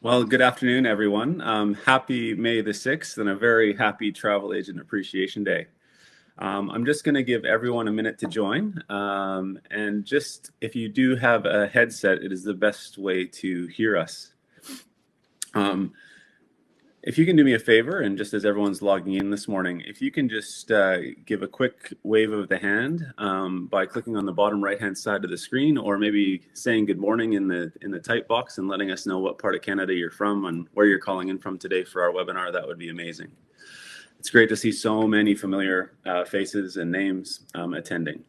Well, good afternoon, everyone. Happy May the 6th and a very happy Travel Agent Appreciation Day. I'm just going to give everyone a minute to join. And just if you do have a headset, it is the best way to hear us. If you can do me a favor, and just as everyone's logging in this morning, if you can just give a quick wave of the hand by clicking on the bottom right-hand side of the screen, or maybe saying good morning in the type box and letting us know what part of Canada you're from and where you're calling in from today for our webinar, that would be amazing. It's great to see so many familiar faces and names attending.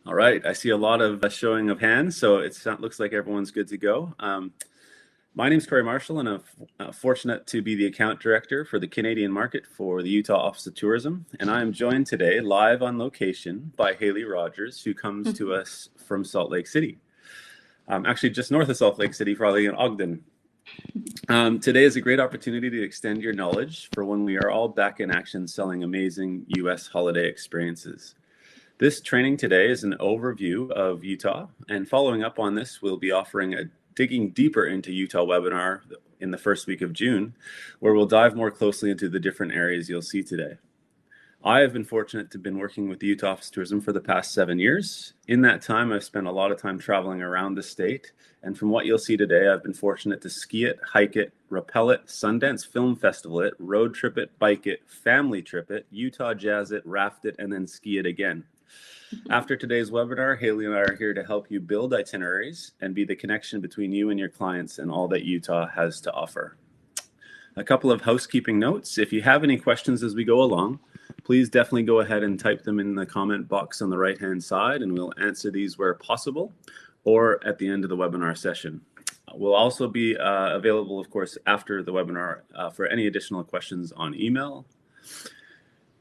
All right, I see a lot of showing of hands, so it looks like everyone's good to go. My name is Corey Marshall, and I'm fortunate to be the account director for the Canadian market for the Utah Office of Tourism. And I am joined today live on location by Haley Rogers, who comes to us from Salt Lake City. Actually, just north of Salt Lake City, probably in Ogden. Today is a great opportunity to extend your knowledge for when we are all back in action selling amazing U.S. holiday experiences. This training today is an overview of Utah, and following up on this, we'll be offering a digging deeper into Utah webinar in the first week of June, where we'll dive more closely into the different areas you'll see today. I have been fortunate to have been working with the Utah Office of Tourism for the past 7 years. In that time, I've spent a lot of time traveling around the state, and from what you'll see today, I've been fortunate to ski it, hike it, rappel it, Sundance Film Festival it, road trip it, bike it, family trip it, Utah jazz it, raft it, and then ski it again. After today's webinar, Haley and I are here to help you build itineraries and be the connection between you and your clients and all that Utah has to offer. A couple of housekeeping notes. If you have any questions as we go along, please definitely go ahead and type them in the comment box on the right-hand side, and we'll answer these where possible or at the end of the webinar session. We'll also be available, of course, after the webinar for any additional questions on email.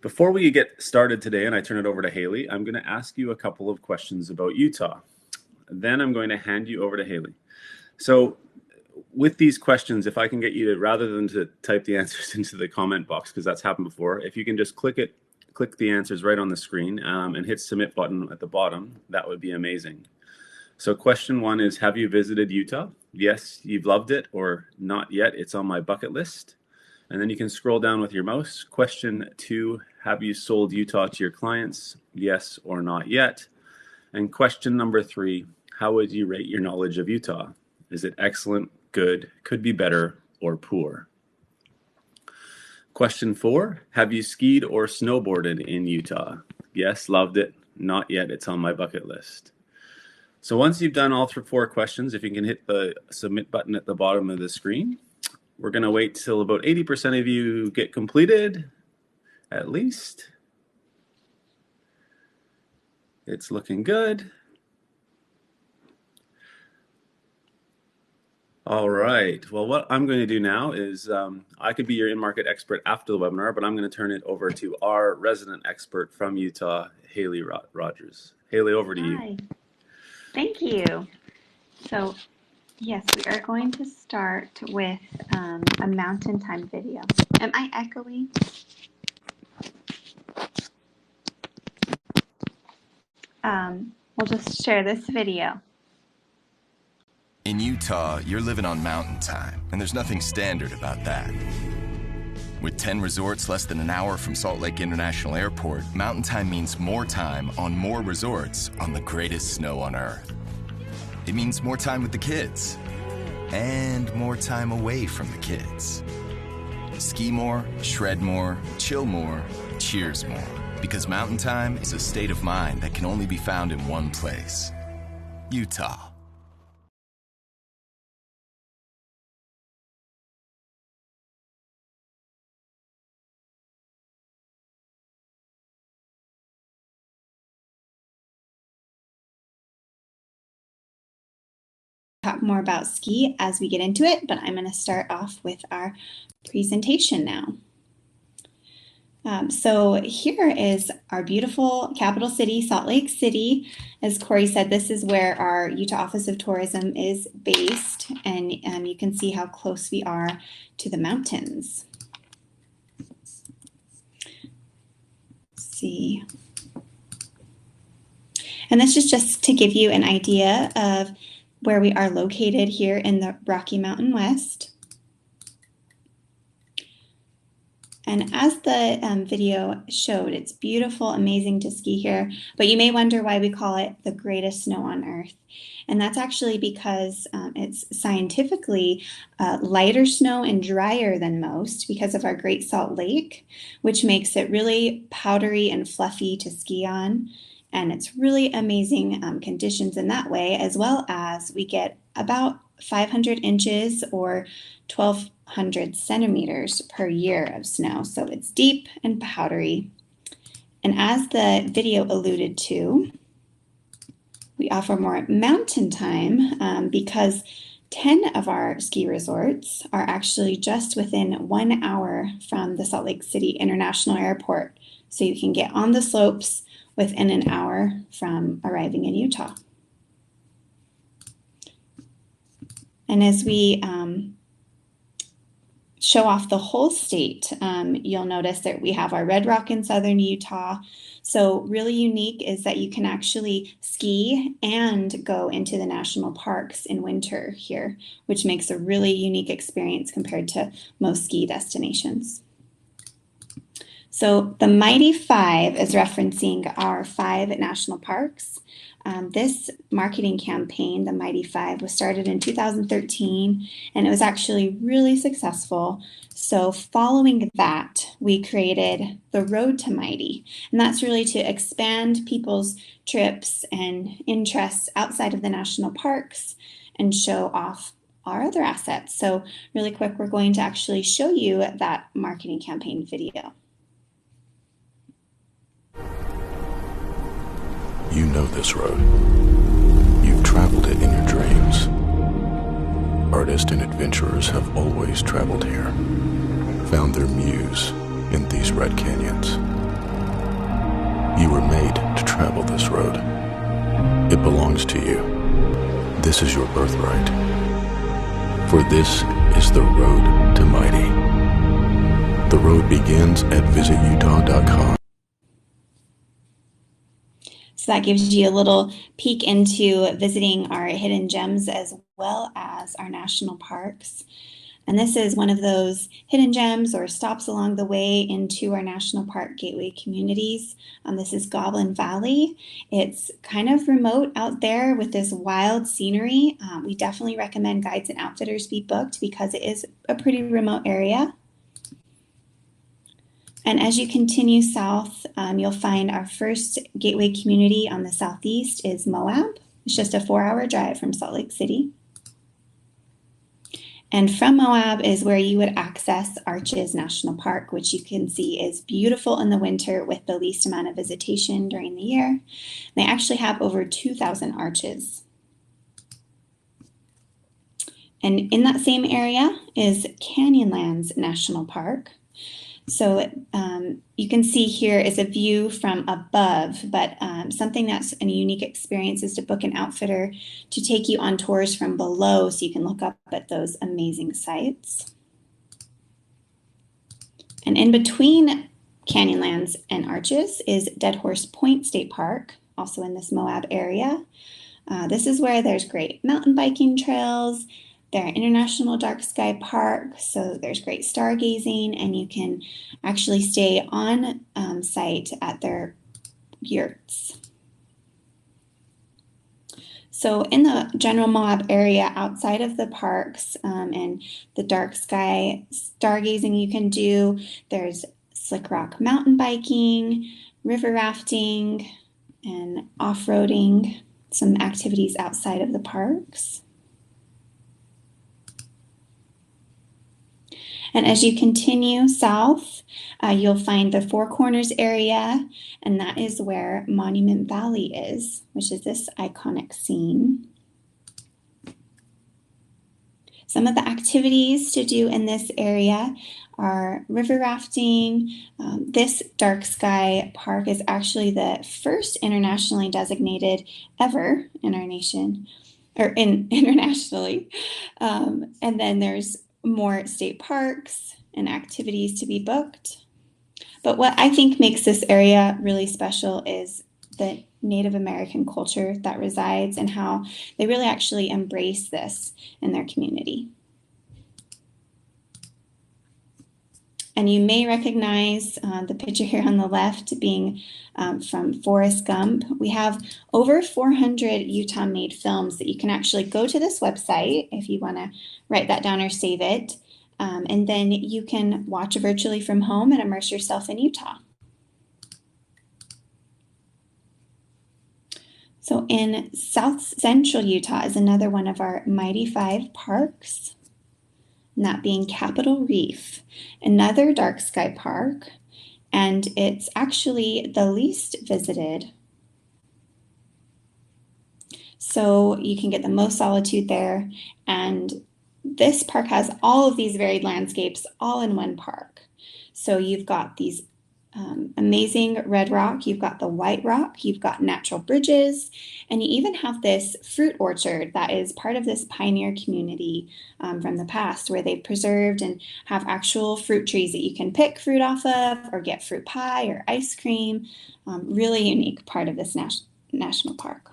Before we get started today and I turn it over to Haley, I'm going to ask you a couple of questions about Utah. Then I'm going to hand you over to Haley. So with these questions, if I can get you to, rather than to type the answers into the comment box, because that's happened before, if you can just click the answers right on the screen and hit submit button at the bottom, that would be amazing. So question 1 is, have you visited Utah? Yes, you've loved it, or not yet, it's on my bucket list. And then you can scroll down with your mouse. Question 2, have you sold Utah to your clients? Yes or not yet. And question number 3, how would you rate your knowledge of Utah? Is it excellent, good, could be better, or poor? Question 4, have you skied or snowboarded in Utah? Yes, loved it, not yet, it's on my bucket list. So once you've done all 4 questions, if you can hit the submit button at the bottom of the screen, we're going to wait till about 80% of you get completed, at least. It's looking good. All right. Well, what I'm going to do now is I could be your in-market expert after the webinar, but I'm going to turn it over to our resident expert from Utah, Haley Rogers. Haley, over to you. Hi. Thank you. So, yes, we are going to start with a mountain time video. Am I echoing? We'll just share this video. In Utah, you're living on mountain time, and there's nothing standard about that. With 10 resorts less than an hour from Salt Lake International Airport, mountain time means more time on more resorts on the greatest snow on Earth. It means more time with the kids, and more time away from the kids. Ski more, shred more, chill more, cheers more. Because mountain time is a state of mind that can only be found in one place: Utah. Talk more about ski as we get into it, but I'm going to start off with our presentation now. So here is our beautiful capital city, Salt Lake City. As Corey said, this is where our Utah Office of Tourism is based, and you can see how close we are to the mountains. Let's see. And this is just to give you an idea of where we are located here in the Rocky Mountain West. And as the video showed, it's beautiful, amazing to ski here, but you may wonder why we call it the greatest snow on earth. And that's actually because it's scientifically lighter snow and drier than most because of our Great Salt Lake, which makes it really powdery and fluffy to ski on. And it's really amazing conditions in that way, as well as we get about 500 inches or 1,200 centimeters per year of snow. So it's deep and powdery. And as the video alluded to, we offer more mountain time because 10 of our ski resorts are actually just within 1 hour from the Salt Lake City International Airport. So you can get on the slopes within an hour from arriving in Utah. And as we show off the whole state, you'll notice that we have our Red Rock in southern Utah. So really unique is that you can actually ski and go into the national parks in winter here, which makes a really unique experience compared to most ski destinations. So the Mighty Five is referencing our 5 national parks. This marketing campaign, the Mighty Five, was started in 2013, and it was actually really successful. So following that, we created the Road to Mighty, and that's really to expand people's trips and interests outside of the national parks and show off our other assets. So really quick, we're going to actually show you that marketing campaign video. You know this road. You've traveled it in your dreams. Artists and adventurers have always traveled here, found their muse in these red canyons. You were made to travel this road. It belongs to you. This is your birthright. For this is the road to Mighty. The road begins at visitutah.com. So that gives you a little peek into visiting our hidden gems as well as our national parks. And this is one of those hidden gems or stops along the way into our national park gateway communities. This is Goblin Valley. It's kind of remote out there with this wild scenery. We definitely recommend guides and outfitters be booked because it is a pretty remote area. And as you continue south, you'll find our first gateway community on the southeast is Moab. It's just a 4-hour drive from Salt Lake City. And from Moab is where you would access Arches National Park, which you can see is beautiful in the winter with the least amount of visitation during the year. They actually have over 2,000 arches. And in that same area is Canyonlands National Park. So you can see here is a view from above, but something that's a unique experience is to book an outfitter to take you on tours from below so you can look up at those amazing sights. And in between Canyonlands and Arches is Dead Horse Point State Park, also in this Moab area. This is where there's great mountain biking trails. They're International Dark Sky Park, so there's great stargazing, and you can actually stay on site at their yurts. So in the general Moab area, outside of the parks and the dark sky stargazing you can do, there's Slick Rock mountain biking, river rafting, and off-roading, some activities outside of the parks. And as you continue south, you'll find the Four Corners area, and that is where Monument Valley is, which is this iconic scene. Some of the activities to do in this area are river rafting. This dark sky park is actually the first internationally designated ever in our nation, or internationally. And then there's more state parks and activities to be booked. But what I think makes this area really special is the Native American culture that resides and how they really actually embrace this in their community. And you may recognize the picture here on the left being from Forrest Gump. We have over 400 Utah-made films that you can actually go to this website if you want to write that down or save it. And then you can watch virtually from home and immerse yourself in Utah. So in South Central Utah is another one of our Mighty Five parks, and that being Capitol Reef, another dark sky park, and it's actually the least visited. So you can get the most solitude there, and this park has all of these varied landscapes all in one park. So you've got these amazing red rock, you've got the white rock, you've got natural bridges, and you even have this fruit orchard that is part of this pioneer community from the past where they preserved and have actual fruit trees that you can pick fruit off of or get fruit pie or ice cream. Really unique part of this national park.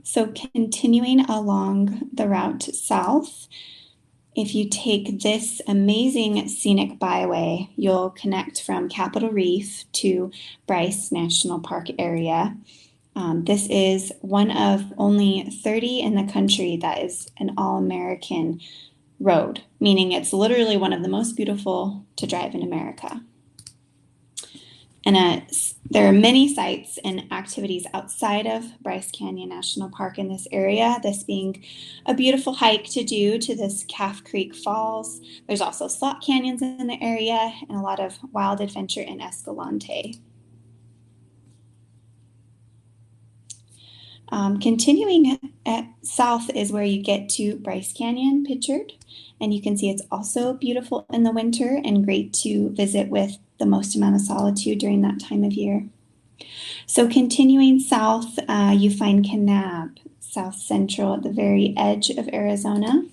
So continuing along the route south, if you take this amazing scenic byway, you'll connect from Capitol Reef to Bryce National Park area. This is one of only 30 in the country that is an all-American road, meaning it's literally one of the most beautiful to drive in America. And there are many sites and activities outside of Bryce Canyon National Park in this area, this being a beautiful hike to do to this Calf Creek Falls. There's also slot canyons in the area and a lot of wild adventure in Escalante. Continuing south is where you get to Bryce Canyon pictured, and you can see it's also beautiful in the winter and great to visit with the most amount of solitude during that time of year. So continuing south, you find Kanab, South Central at the very edge of Arizona.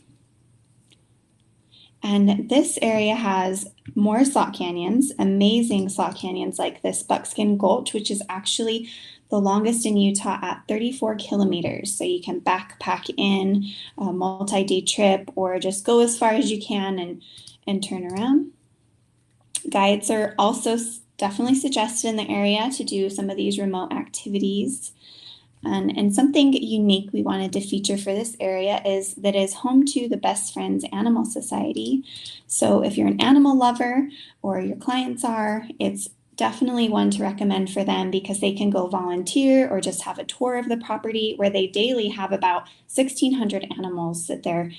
And this area has more slot canyons, amazing slot canyons like this Buckskin Gulch, which is actually the longest in Utah at 34 kilometers. So you can backpack in a multi-day trip or just go as far as you can and turn around. Guides are also definitely suggested in the area to do some of these remote activities. And something unique we wanted to feature for this area is that it is home to the Best Friends Animal Society. So if you're an animal lover or your clients are, it's definitely one to recommend for them because they can go volunteer or just have a tour of the property where they daily have about 1,600 animals that they're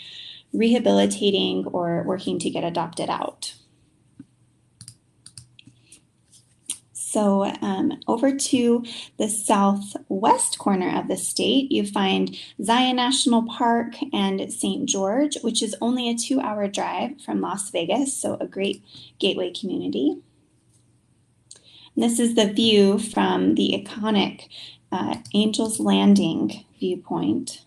rehabilitating or working to get adopted out. So over to the southwest corner of the state, you find Zion National Park and St. George, which is only a 2-hour drive from Las Vegas, so a great gateway community. And this is the view from the iconic Angel's Landing viewpoint.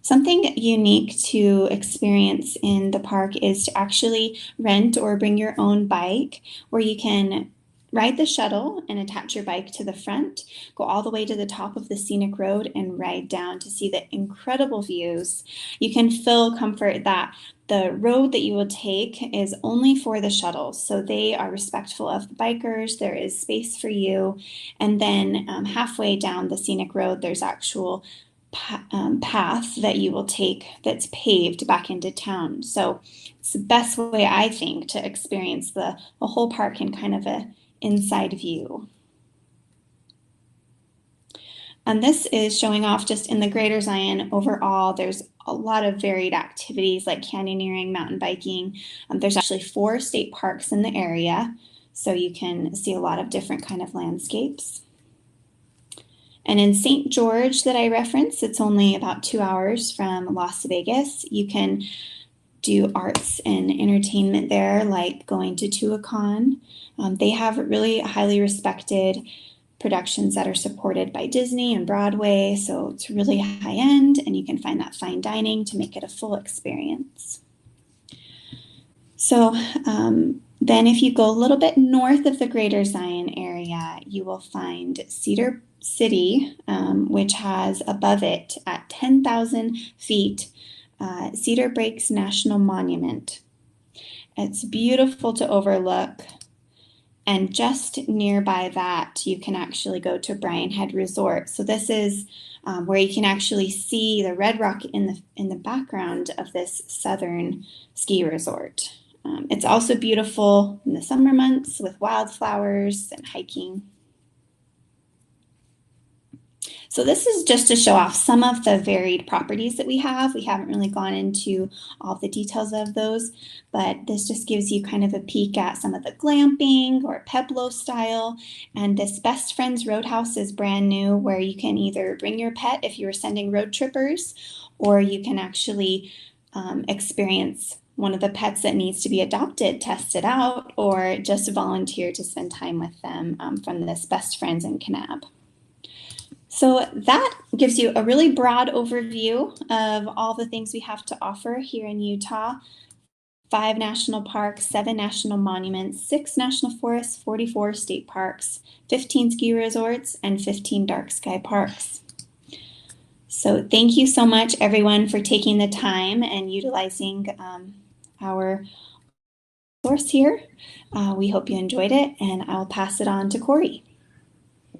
Something unique to experience in the park is to actually rent or bring your own bike, where you can ride the shuttle and attach your bike to the front, go all the way to the top of the scenic road and ride down to see the incredible views. You can feel comfort that the road that you will take is only for the shuttles. So they are respectful of the bikers. There is space for you. And then halfway down the scenic road, there's actual path that you will take that's paved back into town. So it's the best way, I think, to experience the whole park in kind of a inside view. And this is showing off just in the Greater Zion overall. There's a lot of varied activities like canyoneering, mountain biking. There's actually 4 state parks in the area, so you can see a lot of different kind of landscapes. And in St. George that I referenced, it's only about 2 hours from Las Vegas. You can do arts and entertainment there, like going to Tuacahn. They have really highly respected productions that are supported by Disney and Broadway, so it's really high end, and you can find that fine dining to make it a full experience. So then if you go a little bit north of the Greater Zion area, area, you will find Cedar City, which has above it at 10,000 feet, Cedar Breaks National Monument. It's beautiful to overlook. And just nearby that, you can actually go to Brian Head Resort. So this is where you can actually see the red rock in the background of this southern ski resort. It's also beautiful in the summer months with wildflowers and hiking. So this is just to show off some of the varied properties that we have. We haven't really gone into all the details of those, but this just gives you kind of a peek at some of the glamping or Pueblo style. And this Best Friends Roadhouse is brand new, where you can either bring your pet if you were sending road trippers, or you can actually experience one of the pets that needs to be adopted, test it out, or just volunteer to spend time with them from this Best Friends in Kanab. So that gives you a really broad overview of all the things we have to offer here in Utah. 5 national parks, 7 national monuments, 6 national forests, 44 state parks, 15 ski resorts, and 15 dark sky parks. So thank you so much, everyone, for taking the time and utilizing our source here. We hope you enjoyed it, and I'll pass it on to Corey.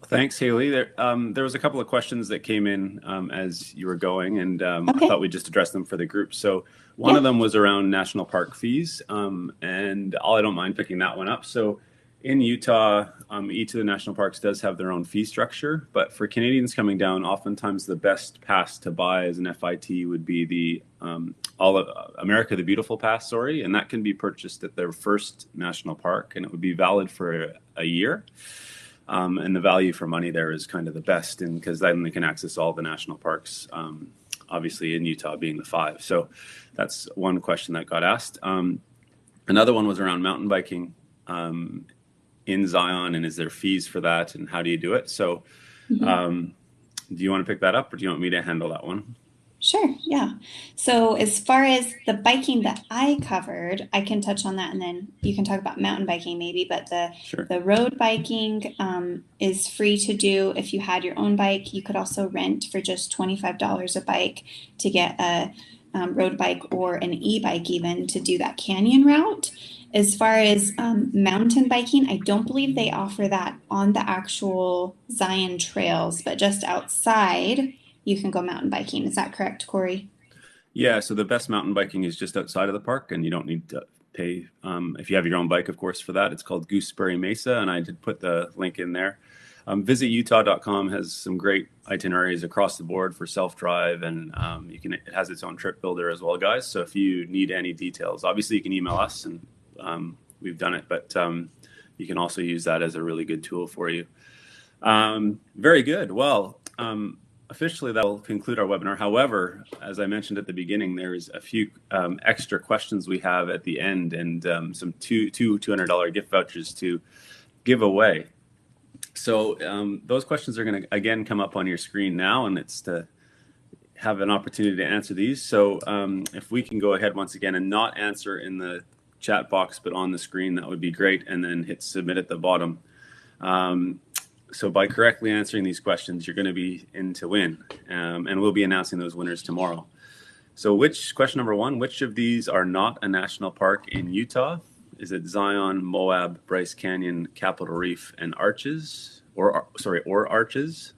Thanks, Haley. There was a couple of questions that came in as you were going, and I thought we'd just address them for the group. So one of them was around national park fees, and I don't mind picking that one up. So in Utah, each of the national parks does have their own fee structure, but for Canadians coming down, oftentimes the best pass to buy as an FIT would be the America the Beautiful Pass, and that can be purchased at their first national park, and it would be valid for a year. And the value for money there is kind of the best, and because then they can access all the national parks, obviously in Utah being the 5. So that's one question that got asked. Another one was around mountain biking in Zion, and is there fees for that, and how do you do it? So do you want to pick that up, or do you want me to handle that one? Sure, yeah. So as far as the biking that I covered, I can touch on that, and then you can talk about mountain biking maybe, but the road biking is free to do. If you had your own bike, you could also rent for just $25 a bike to get a road bike or an e-bike even to do that canyon route. As far as mountain biking, I don't believe they offer that on the actual Zion trails, but just outside, you can go mountain biking. Is that correct, Corey? Yeah, so the best mountain biking is just outside of the park, and you don't need to pay if you have your own bike, of course, for that. It's called Gooseberry Mesa, and I did put the link in there. VisitUtah.com has some great itineraries across the board for self-drive, and it has its own trip builder as well, guys. So if you need any details, obviously you can email us, and we've done it, but you can also use that as a really good tool for you. Very good. Well, officially, that will conclude our webinar. However, as I mentioned at the beginning, there's a few extra questions we have at the end, and some two $200 gift vouchers to give away. So those questions are going to, again, come up on your screen now, and it's to have an opportunity to answer these. So if we can go ahead once again and not answer in the chat box, but on the screen, that would be great, and then hit submit at the bottom. So by correctly answering these questions, you're going to be in to win, and we'll be announcing those winners tomorrow. So question number 1, which of these are not a national park in Utah? Is it Zion, Moab, Bryce Canyon, Capitol Reef, and Arches? Or Arches?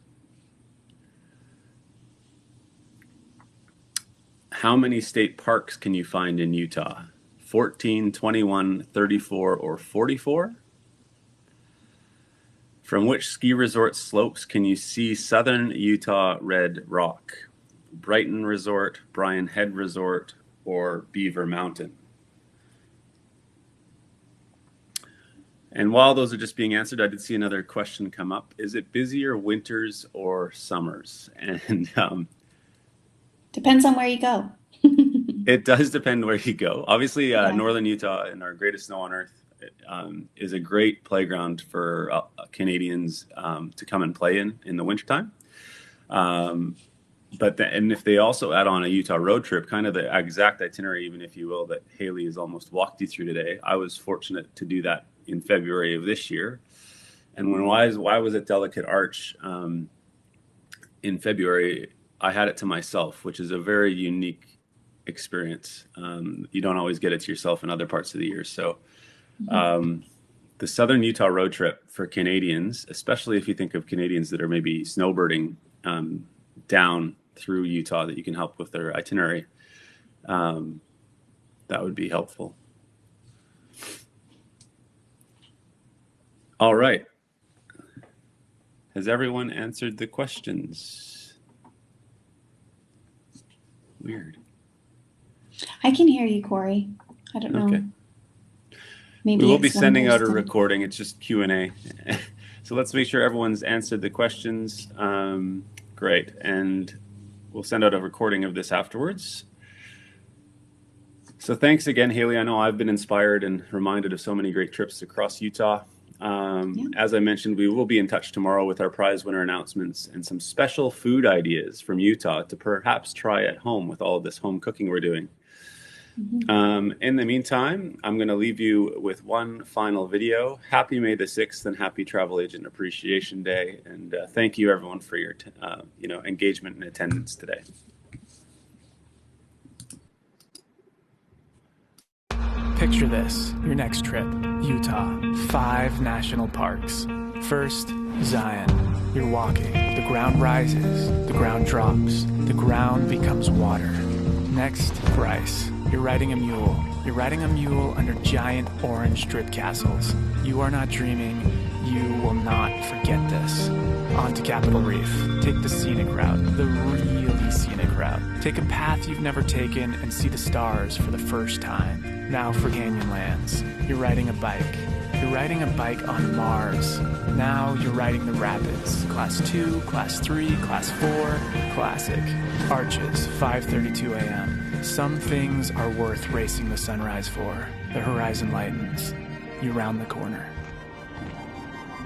How many state parks can you find in Utah? 14, 21, 34, or 44? From which ski resort slopes can you see southern Utah Red Rock? Brighton Resort, Brian Head Resort, or Beaver Mountain? And while those are just being answered, I did see another question come up. Is it busier winters or summers? And depends on where you go. It does depend where you go. Obviously, northern Utah, and our greatest snow on earth, is a great playground for Canadians to come and play in the wintertime. And if they also add on a Utah road trip, kind of the exact itinerary, even if you will, that Haley has almost walked you through today, I was fortunate to do that in February of this year. And why was it Delicate Arch in February? I had it to myself, which is a very unique experience. You don't always get it to yourself in other parts of the year. So the Southern Utah road trip for Canadians, especially if you think of Canadians that are maybe snowbirding down through Utah, that you can help with their itinerary, that would be helpful. All right. Has everyone answered the questions? Weird. I can hear you, Corey. I don't know. Okay. Maybe We will be it's one sending out a person. recording. It's just Q&A. So let's make sure everyone's answered the questions. Great. And we'll send out a recording of this afterwards. So thanks again, Haley. I know I've been inspired and reminded of so many great trips across Utah. As I mentioned, we will be in touch tomorrow with our prize winner announcements and some special food ideas from Utah to perhaps try at home with all of this home cooking we're doing. In the meantime, I'm going to leave you with one final video. Happy May the 6th and happy Travel Agent Appreciation Day. And thank you everyone for your engagement and attendance today. Picture this, your next trip, Utah, 5 national parks. First, Zion. You're walking, the ground rises, the ground drops, the ground becomes water. Next, Bryce. You're riding a mule. You're riding a mule under giant orange drip castles. You are not dreaming. You will not forget this. On to Capitol Reef. Take the scenic route, the really scenic route. Take a path you've never taken and see the stars for the first time. Now for Canyonlands. You're riding a bike. You're riding a bike on Mars. Now you're riding the rapids. Class 2, Class 3, Class 4, Classic. Arches, 5:32 a.m. Some things are worth racing the sunrise for. The horizon lightens. You round the corner.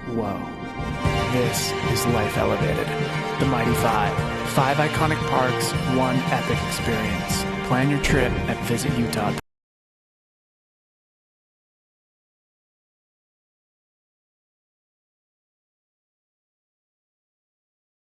Whoa. This is Life Elevated. The Mighty 5. 5 iconic parks, 1 epic experience. Plan your trip at visitutah.com.